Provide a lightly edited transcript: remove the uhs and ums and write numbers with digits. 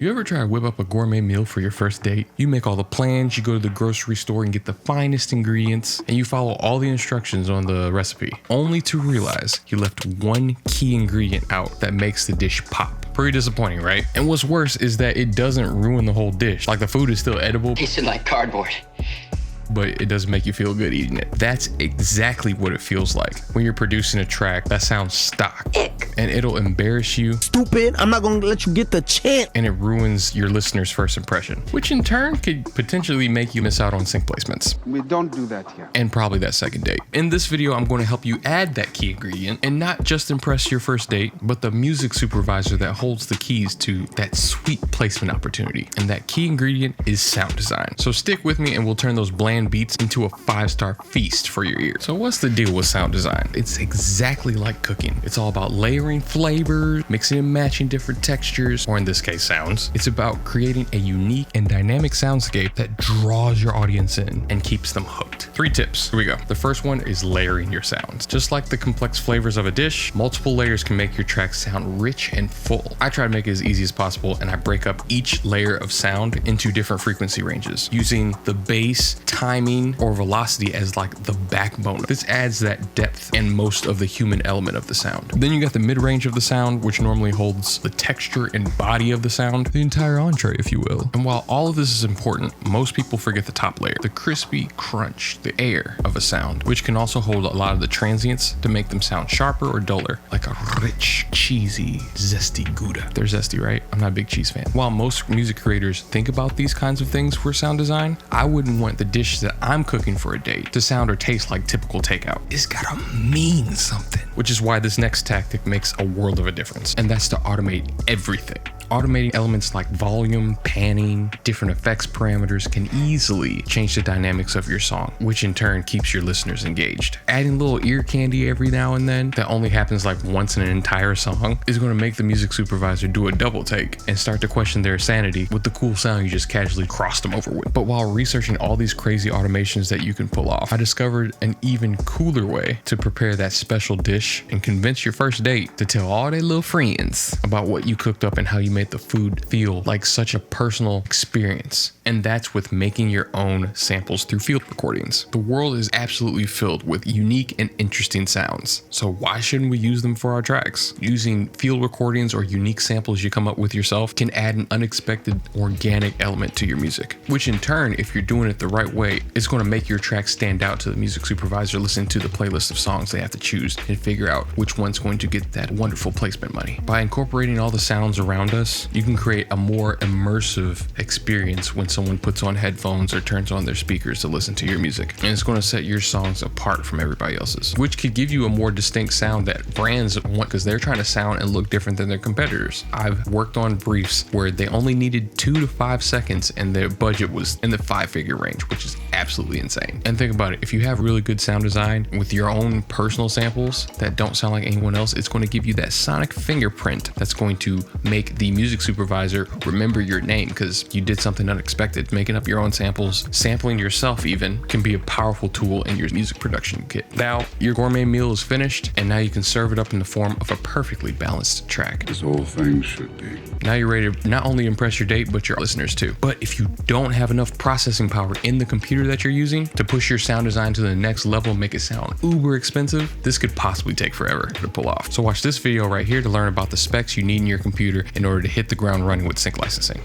You ever try to whip up a gourmet meal for your first date? You make all the plans, you go to the grocery store and get the finest ingredients, and you follow all the instructions on the recipe, only to realize you left one key ingredient out that makes the dish pop. Pretty disappointing, right? And what's worse is that it doesn't ruin the whole dish. Like, the food is still edible. Tasted like cardboard. But it doesn't make you feel good eating it. That's exactly what it feels like when you're producing a track that sounds stock. Ick. And it'll embarrass you. Stupid, I'm not gonna let you get the chance. And it ruins your listener's first impression, which in turn could potentially make you miss out on sync placements. We don't do that here. And probably that second date. In this video, I'm going to help you add that key ingredient and not just impress your first date, but the music supervisor that holds the keys to that sweet placement opportunity. And that key ingredient is sound design. So stick with me and we'll turn those bland beats into a 5-star feast for your ears. So what's the deal with sound design? It's exactly like cooking. It's all about layering flavors, mixing and matching different textures, or in this case, sounds. It's about creating a unique and dynamic soundscape that draws your audience in and keeps them hooked. 3 tips. Here we go. The first one is layering your sounds. Just like the complex flavors of a dish, multiple layers can make your track sound rich and full. I try to make it as easy as possible, and I break up each layer of sound into different frequency ranges, using the bass, timing, or velocity as like the backbone. This adds that depth and most of the human element of the sound. Then you got the mid-range of the sound, which normally holds the texture and body of the sound, the entire entree, if you will. And while all of this is important, most people forget the top layer, the crispy crunch, the air of a sound, which can also hold a lot of the transients to make them sound sharper or duller, like a rich, cheesy, zesty Gouda. They're zesty, right? I'm not a big cheese fan. While most music creators think about these kinds of things for sound design, I wouldn't want the dish that I'm cooking for a date to sound or taste like typical takeout. It's gotta mean something. Which is why this next tactic makes a world of a difference, and that's to automate everything. Automating elements like volume, panning, different effects parameters can easily change the dynamics of your song, which in turn keeps your listeners engaged. Adding little ear candy every now and then that only happens like once in an entire song is going to make the music supervisor do a double take and start to question their sanity with the cool sound you just casually crossed them over with. But while researching all these crazy automations that you can pull off, I discovered an even cooler way to prepare that special dish and convince your first date to tell all their little friends about what you cooked up and how you made the food feel like such a personal experience. And that's with making your own samples through field recordings. The world is absolutely filled with unique and interesting sounds. So why shouldn't we use them for our tracks? Using field recordings or unique samples you come up with yourself can add an unexpected organic element to your music, which in turn, if you're doing it the right way, is going to make your track stand out to the music supervisor listening to the playlist of songs they have to choose and figure out which one's going to get that wonderful placement money. By incorporating all the sounds around us, you can create a more immersive experience when someone puts on headphones or turns on their speakers to listen to your music. And it's going to set your songs apart from everybody else's, which could give you a more distinct sound that brands want because they're trying to sound and look different than their competitors. I've worked on briefs where they only needed 2 to 5 seconds and their budget was in the 5-figure range, which is absolutely insane. And think about it, if you have really good sound design with your own personal samples that don't sound like anyone else, it's going to give you that sonic fingerprint that's going to make the music supervisor remember your name because you did something unexpected. Making up your own samples, sampling yourself even, can be a powerful tool in your music production kit. Now, your gourmet meal is finished, and now you can serve it up in the form of a perfectly balanced track. As all things should be. Now you're ready to not only impress your date, but your listeners too. But if you don't have enough processing power in the computer that you're using to push your sound design to the next level and make it sound uber expensive, this could possibly take forever to pull off. So watch this video right here to learn about the specs you need in your computer in order to hit the ground running with sync licensing.